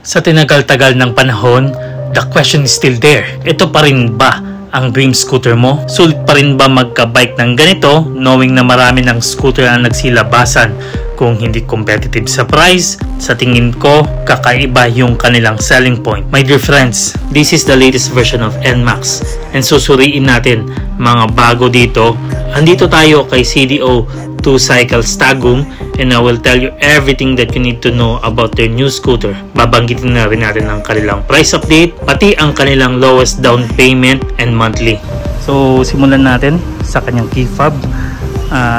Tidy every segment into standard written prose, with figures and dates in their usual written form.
Sa tinagal-tagal ng panahon, the question is still there. Ito pa rin ba ang dream scooter mo? Sulit pa rin ba magka-bike ng ganito knowing na marami ng scooter ang nagsilabasan? Kung hindi competitive sa price, sa tingin ko, kakaiba yung kanilang selling point. My dear friends, this is the latest version of NMAX and susuriin natin mga bago dito. Andito tayo kay CDO 2 Cycles Tagum and I will tell you everything that you need to know about their new scooter. Babanggitin na rin natin ang kanilang price update, pati ang kanilang lowest down payment and monthly. So simulan natin sa kanyang key fob.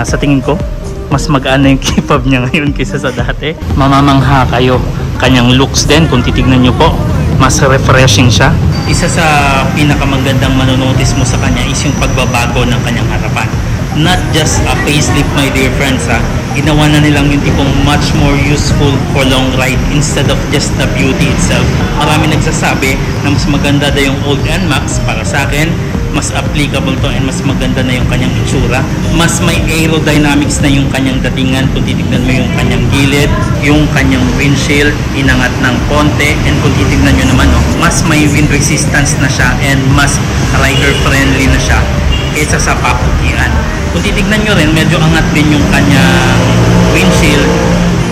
Sa tingin ko, mas mag-ana yung key fob niya ngayon kaysa sa dati. Mamamangha kayo. Kanyang looks din, kung titignan nyo po, mas refreshing siya. Isa sa pinakamagandang manonotice mo sa kanya is yung pagbabago ng kanyang harapan. Not just a facelift, my dear friends, ha. Ginawa na nilang yung tipong much more useful for long ride instead of just the beauty itself. Marami nagsasabi na mas maganda na yung old NMAX. Para sa akin, mas applicable to and mas maganda na yung kanyang itsura. Mas may aerodynamics na yung kanyang datingan. Kung titignan mo yung kanyang gilid, yung kanyang windshield, inangat ng konti. And kung titignan nyo naman, mas may wind resistance na siya and mas rider friendly na siya kaysa sa paputian. Kung titignan nyo rin, medyo angat din yung kanyang windshield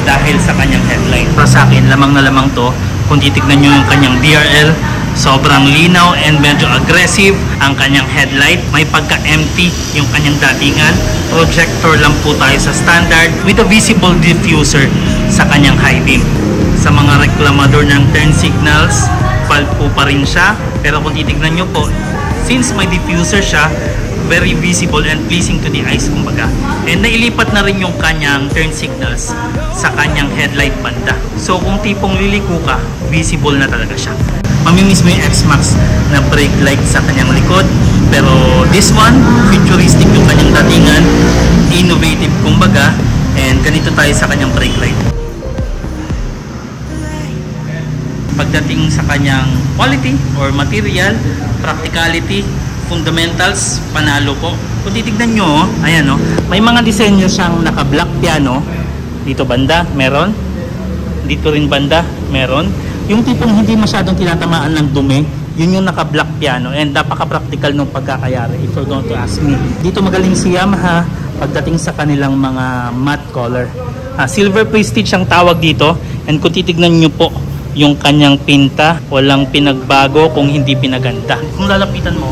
dahil sa kanyang headlight. Para sa akin, lamang na lamang to. Kung titignan nyo yung kanyang DRL, sobrang linaw and medyo aggressive ang kanyang headlight. May pagka-empty yung kanyang datingan. Projector lang po tayo sa standard with a visible diffuser sa kanyang high beam. Sa mga reklamador ng turn signals, valve po pa rin siya. Pero kung titignan nyo po, since may diffuser siya, very visible and pleasing to the eyes, kumbaga. And nailipat na rin yung kanyang turn signals sa kanyang headlight banda. So kung tipong liliko ka, visible na talaga siya. Mamimiss mo yung X-Max na brake light sa kanyang likod. Pero this one, futuristic yung kanyang datingan, innovative kumbaga, and ganito tayo sa kanyang brake light. Pagdating sa kanyang quality or material, practicality, fundamentals, panalo po. Kung titignan nyo, ayan may mga disenyo siyang naka-black piano. Dito banda, meron. Dito rin banda, meron. Yung tipong hindi masyadong tinatamaan ng dumi, yun yung naka-black piano. And napaka-practical nung pagkakayari, if you're going to ask me. Dito magaling si Yamaha pagdating sa kanilang mga matte color. Silver Prestige ang tawag dito. And kung titignan nyo po, yung kanyang pinta, walang pinagbago kung hindi pinaganda. Kung lalapitan mo,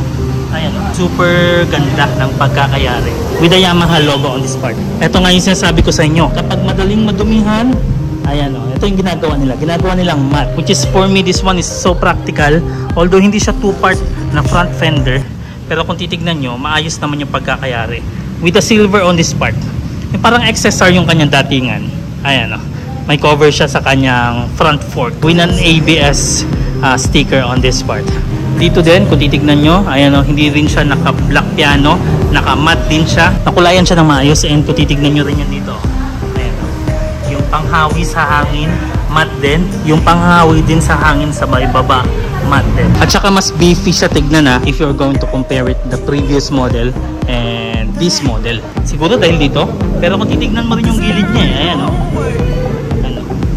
ayan, super ganda ng pagkakayari with the Yamaha logo on this part. Ito nga yung sinasabi ko sa inyo, kapag madaling madumihan, ayan ito yung ginagawa nilang matte, which is for me, this one is so practical. Although hindi siya two-part na front fender, pero kung titignan nyo, maayos naman yung pagkakayari with the silver on this part. Yung parang XSR yung kanyang datingan. Ayan may cover siya sa kanyang front fork with an ABS sticker on this part. Dito din, kung titignan nyo, ayan hindi rin siya naka-black piano, naka-matte din siya. Nakulayan siya ng maayos and kung titignan nyo rin yan dito. Ayan yung panghawi sa hangin, matte din. Yung panghawi din sa hangin sa may baba, matte din. At saka mas beefy siya tignan if you're going to compare it the previous model and this model. Siguro dahil dito, pero kung titignan mo rin yung gilid niya, ayan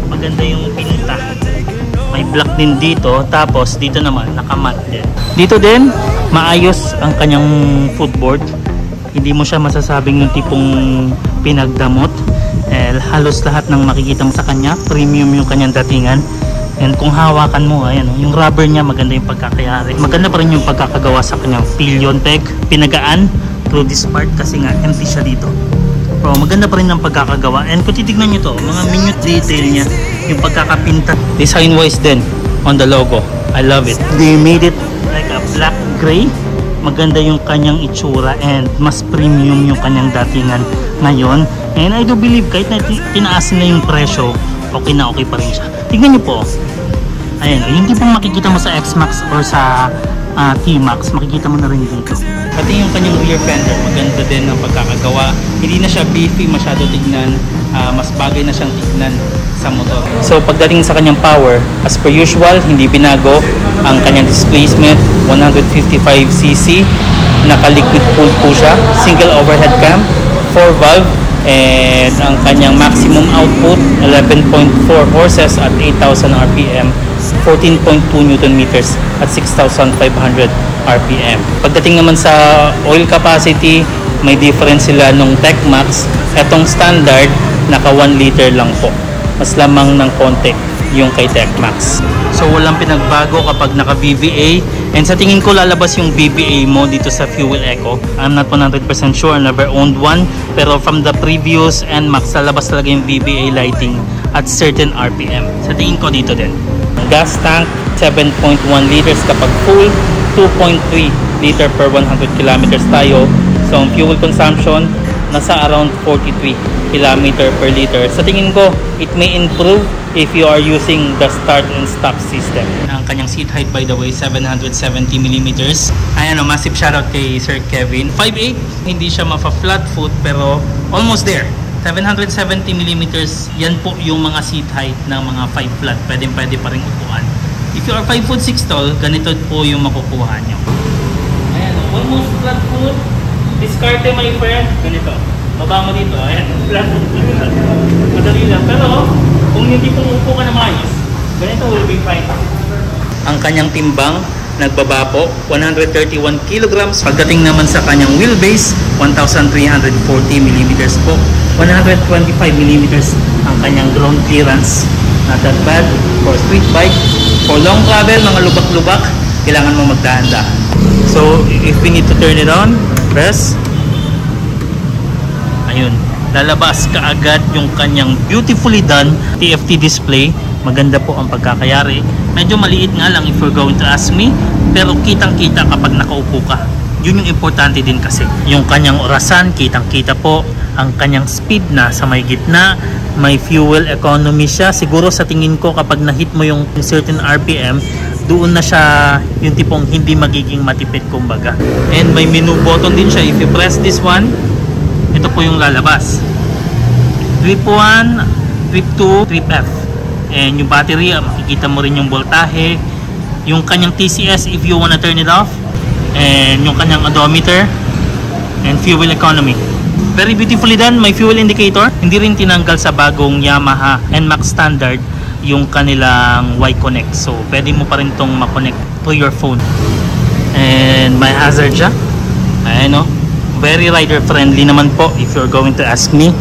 maganda yung pinta. May black din dito, tapos dito naman naka-matte din. Dito din maayos ang kanyang footboard. Hindi mo siya masasabing yung tipong pinagdamot. Halos lahat ng makikita mo sa kanya, premium yung kanyang datingan. And kung hawakan mo, ayan yung rubber niya, maganda yung pagkakayari. Maganda pa rin yung pagkakagawa sa kanyang pillion peg, pinagaan through this part kasi nga empty siya dito. Pero maganda pa rin ang pagkakagawa. And kung titignan nyo to, mga minute detail niya, yung pagkakapinta, design wise din on the logo, I love it. They made it like a black gray. Maganda yung kanyang itsura and mas premium yung kanyang datingan ngayon. And I do believe kahit na tinaasin na yung presyo, okay na okay pa rin siya. Tignan nyo po, ayan yung tipong makikita mo sa X-Max or sa T-Max, makikita mo na rin dito. Pati yung kanyang rear fender, maganda din ang pagkakagawa. Hindi na siya beefy masyado tignan, mas bagay na siyang tignan sa motor. So pagdating sa kanyang power, as per usual, hindi binago ang kanyang displacement, 155cc, naka-liquid cooled po siya, single overhead cam, 4 valve, and ang kanyang maximum output 11.4 horses at 8,000 RPM 14.2 Newton meters at 6,500 RPM. Pagdating naman sa oil capacity, may difference sila nung TechMax. Etong standard, naka 1 liter lang po. Mas lamang ng konti yung kay TechMax. So walang pinagbago kapag naka VVA, and sa tingin ko lalabas yung VVA mo dito sa Fuel Eco. I'm not 100% sure, I never owned one, pero from the previous NMAX lalabas talaga yung VVA lighting at certain RPM. Sa tingin ko dito din. Gas tank 7.1 liters kapag full, 2.3 liter per 100 kilometers tayo. So ang fuel consumption nasa around 43 kilometer per liter. Sa tingin ko, it may improve if you are using the start and stop system. Ang kanyang seat height, by the way, 770mm. Ayan o, massive shoutout kay Sir Kevin. 5'8", hindi siya ma-flat foot pero almost there. 770mm, yan po yung mga seat height ng mga 5 flat. Pwede pa rin upuan. If you are 5'6" tall, ganito po yung makukuha nyo. Ayan, almost flat foot. Discarte, my friend. Ganito. Baba mo dito. Ayan, flat foot. Madali lang. Pero, kung hindi po upo ka na maayos, ganito will be fine. Ang kanyang timbang, nagbaba po, 131 kilograms. Pagdating naman sa kanyang wheelbase, 1,340mm po. 125mm ang kanyang ground clearance. Not that bad for street bike. For long travel, mga lubak-lubak, kailangan mo magdahan-dahan. So, if we need to turn it on, press. Ayun. Lalabas kaagad yung kanyang beautifully done TFT display. Maganda po ang pagkakayari. Medyo maliit nga lang if you're going to ask me, pero kitang-kita kapag nakaupo ka. Yun yung importante din kasi. Yung kanyang orasan, kitang-kita po. Ang kanyang speed na sa may gitna, may fuel economy siya. Siguro sa tingin ko kapag na-hit mo yung certain RPM, doon na siya yung tipong hindi magiging matipid kumbaga. And may menu button din siya. If you press this one, ito po yung lalabas. Trip 1, Trip 2, Trip F. And yung battery, makikita mo rin yung voltahe. Yung kanyang TCS if you wanna turn it off. And yung kanyang odometer. And fuel economy. Very beautifully done. May fuel indicator. Hindi rin tinanggal sa bagong Yamaha NMAX standard yung kanilang Y-Connect. So, pwede mo pa rin itong makonect to your phone. And may hazard siya. Ayan o. Very rider friendly naman po if you're going to ask me.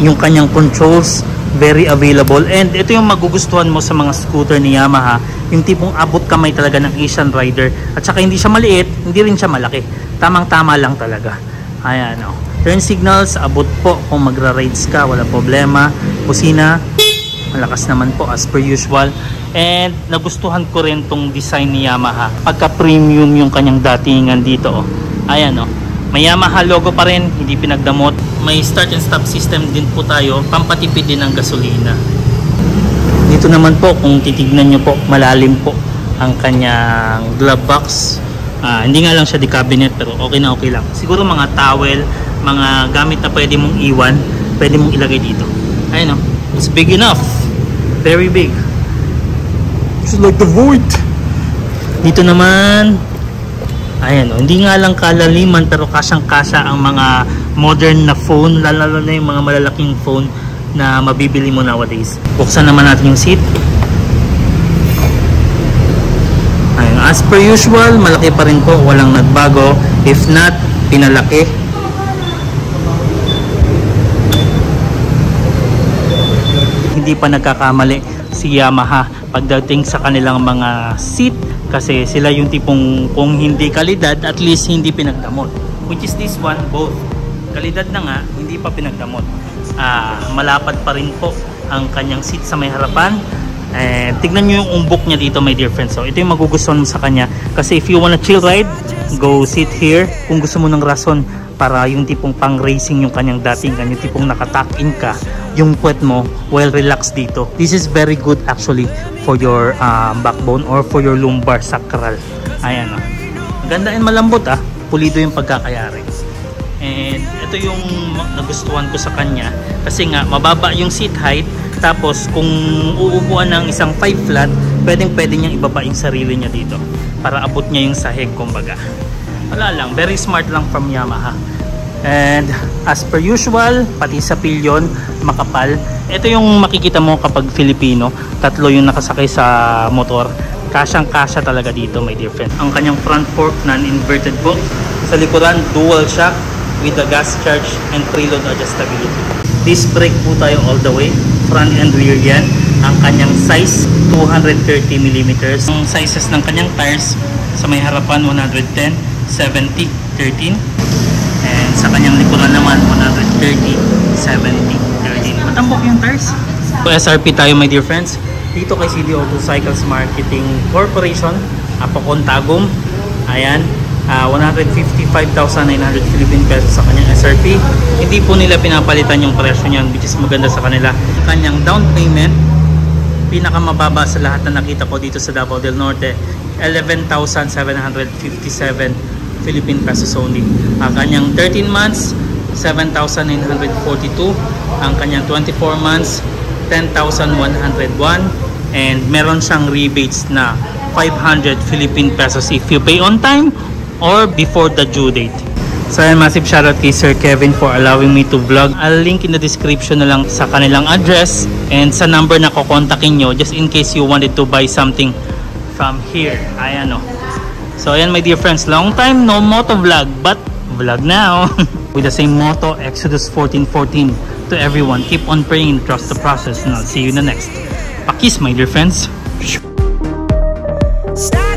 Yung kanyang controls, very available. And ito yung magugustuhan mo sa mga scooter ni Yamaha. Yung tipong abot kamay talaga ng Asian rider. At saka hindi siya maliit, hindi rin siya malaki. Tamang-tama lang talaga. Ayan o. Turn signals, abot po kung magra-rides ka, wala problema. Busina, malakas naman po as per usual. And nagustuhan ko rin tong design ni Yamaha. Pagka-premium yung kanyang datingan dito. Oh. Ayan o. May Yamaha logo pa rin, hindi pinagdamot. May start and stop system din po tayo, pampatipid din ng gasolina. Dito naman po, kung titignan nyo po, malalim po ang kanyang glove box. Hindi nga lang siya di cabinet, pero okay na okay lang. Siguro mga towel, mga gamit na pwede mong iwan, pwede mong ilagay dito. Ayun o, it's big enough. Very big. It's like the Void. Dito naman, ayan o, hindi nga lang kalaliman, pero kasyang-kasya ang mga modern na phone, lalo na yung mga malalaking phone na mabibili mo nowadays. Buksan naman natin yung seat. Ayun, as per usual, malaki pa rin po, walang nagbago. If not, pinalaki. Hindi pa nagkakamali si Yamaha pagdating sa kanilang mga seat, kasi sila yung tipong kung hindi kalidad, at least hindi pinagdamot. Which is this one, both. Kalidad na nga, hindi pa pinagdamot. Malapad pa rin po ang kanyang seat sa may harapan. Tignan nyo yung umbok niya dito, my dear friends. So ito yung magugustuhan mo sa kanya, kasi if you wanna chill ride, go sit here. Kung gusto mo ng rason para yung tipong pang racing yung kanyang datingan, yung tipong nakatuck in ka, yung puwet mo well relaxed dito. This is very good actually for your backbone or for your lumbar sacral. Ayan o. Ganda and malambot pulido yung pagkakayari. And ito yung nagustuhan ko sa kanya, kasi nga mababa yung seat height. Tapos kung uupuan ng isang 5 flat, pwedeng niyang ibaba yung sarili niya dito para abot niya yung sahig kumbaga. Wala lang, very smart lang from Yamaha. And as per usual, pati sa pillion, makapal. Ito yung makikita mo kapag Filipino, tatlo yung nakasakay sa motor. Kasyang-kasya talaga dito, my dear friend. Ang kanyang front fork, non-inverted bolt. Sa likuran, dual shock with the gas charge and preload adjustability. Disc brake po tayo all the way. Front and rear yan. Ang kanyang size, 230mm. Ang sizes ng kanyang tires, sa may harapan, 110, 70, 13. And sa kanyang likuran naman, 130, 70, 13. Matambok yung tires. So SRP tayo, my dear friends. Dito kay CD Autocycles Marketing Corporation, Apocon Tagum. Ayan, 155,900 Philippine pesos sa kanyang SRP. Hindi po nila pinapalitan yung presyo niyan, which is maganda sa kanila. Kanyang down payment, pinakamababa sa lahat na nakita ko dito sa Davao del Norte, 11,757 Philippine pesos only. Ang kanyang 13 months, 7,942. Ang kanyang 24 months, 10,101. And meron siyang rebates na 500 Philippine pesos if you pay on time or before the due date. So ayan, massive shoutout kay Sir Kevin for allowing me to vlog. I'll link in the description na lang sa kanilang address and sa number na kukontakin nyo just in case you wanted to buy something from here. Ayan o. So ayan, my dear friends, long time no moto vlog, but vlog now. With the same motto, Exodus 14:14, to everyone, keep on praying and trust the process, and I'll see you in the next. Pakis, my dear friends. Stop.